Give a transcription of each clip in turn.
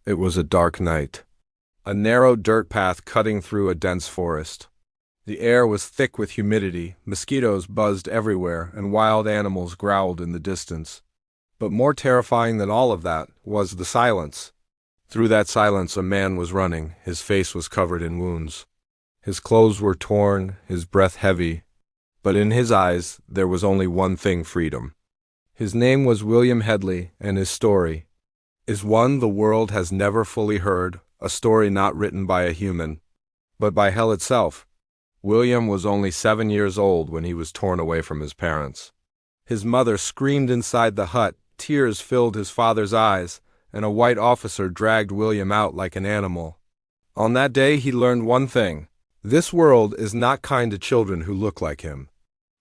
It was a dark night. A narrow dirt path cutting through a dense forest. The air was thick with humidity, mosquitoes buzzed everywhere, and wild animals growled in the distance. But more terrifying than all of that was the silence. Through that silence a man was running. His face was covered in wounds. His clothes were torn, his breath heavy. But in his eyes there was only one thing: freedom. His name was William Headley, and his story is one the world has never fully heard, a story not written by a human, but by hell itself. William was only 7 years old when he was torn away from his parents. His mother screamed inside the hut, tears filled his father's eyes, and a white officer dragged William out like an animal. On that day he learned one thing: this world is not kind to children who look like him.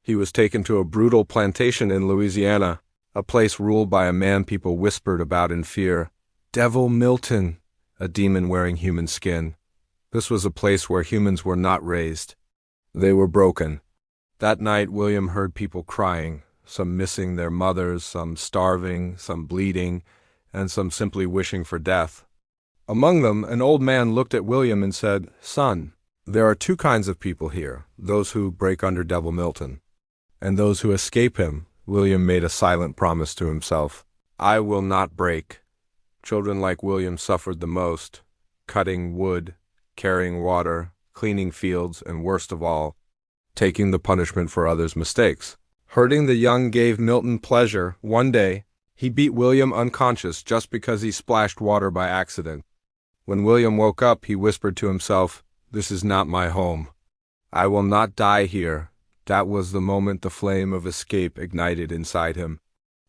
He was taken to a brutal plantation in Louisiana, a place ruled by a man people whispered about in fear. Devil Milton, a demon wearing human skin. This was a place where humans were not raised. They were broken. That night William heard people crying, some missing their mothers, some starving, some bleeding, and some simply wishing for death. Among them, an old man looked at William and said, "Son, there are two kinds of people here, those who break under Devil Milton, and those who escape him." William made a silent promise to himself. "I will not break." Children like William suffered the most, cutting wood, carrying water, cleaning fields, and worst of all, taking the punishment for others' mistakes. Hurting the young gave Milton pleasure. One day, he beat William unconscious just because he splashed water by accident. When William woke up, he whispered to himself, "This is not my home. I will not die here." That was the moment the flame of escape ignited inside him.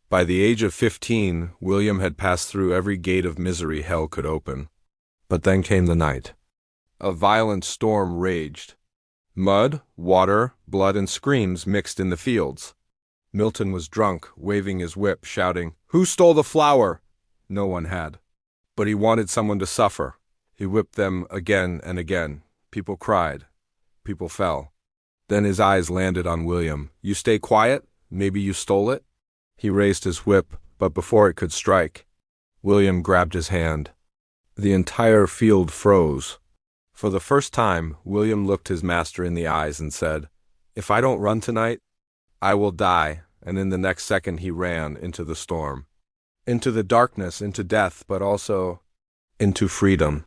By the age of 15, William had passed through every gate of misery hell could open. But then came the night. A violent storm raged. Mud, water, blood, and screams mixed in the fields. Milton was drunk, waving his whip, shouting, "Who stole the flour?" No one had. But he wanted someone to suffer. He whipped them again and again. People cried. People fell. Then his eyes landed on William. "You stay quiet? Maybe you stole it?" He raised his whip, but before it could strike, William grabbed his hand. The entire field froze. For the first time, William looked his master in the eyes and said, "If I don't run tonight, I will die." And in the next second he ran into the storm. Into the darkness, into death, but also into freedom.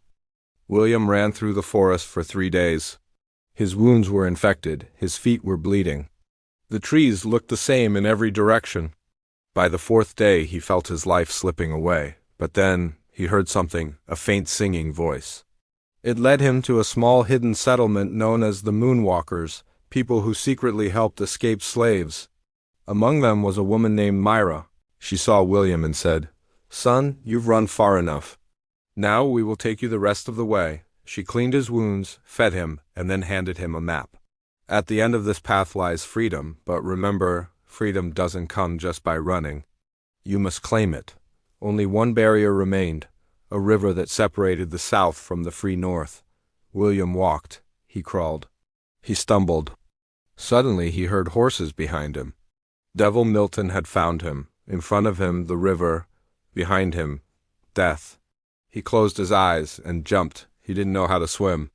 William ran through the forest for 3 days. His wounds were infected, his feet were bleeding. The trees looked the same in every direction. By the 4th day he felt his life slipping away, but then he heard something, a faint singing voice. It led him to a small hidden settlement known as the Moonwalkers, people who secretly helped escaped slaves. Among them was a woman named Myra. She saw William and said, "Son, you've run far enough. Now we will take you the rest of the way." She cleaned his wounds, fed him, and then handed him a map. "At the end of this path lies freedom, but remember, freedom doesn't come just by running. You must claim it." Only one barrier remained, a river that separated the South from the free North. William walked. He crawled. He stumbled. Suddenly he heard horses behind him. Devil Milton had found him. In front of him, the river. Behind him, death. He closed his eyes and jumped. He didn't know how to swim.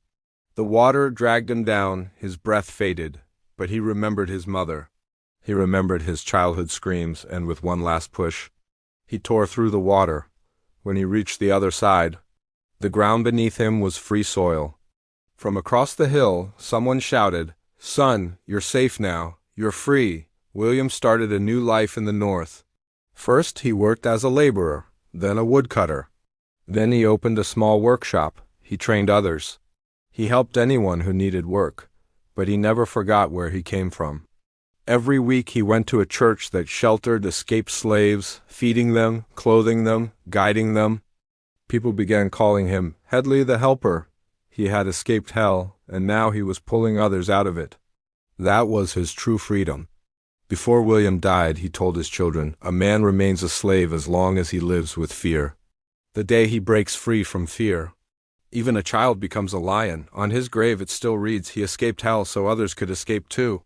The water dragged him down. His breath faded, but he remembered his mother. He remembered his childhood screams, and with one last push, he tore through the water. When he reached the other side, the ground beneath him was free soil. From across the hill, someone shouted, "Son, you're safe now. You're free." William started a new life in the North. First he worked as a laborer, then a woodcutter. Then he opened a small workshop. He trained others. He helped anyone who needed work, but he never forgot where he came from. Every week he went to a church that sheltered escaped slaves, feeding them, clothing them, guiding them. People began calling him Headley the Helper. He had escaped hell, and now he was pulling others out of it. That was his true freedom. Before William died, he told his children, "A man remains a slave as long as he lives with fear. The day he breaks free from fear, even a child becomes a lion. On his grave it still reads, 'He escaped hell so others could escape too.'"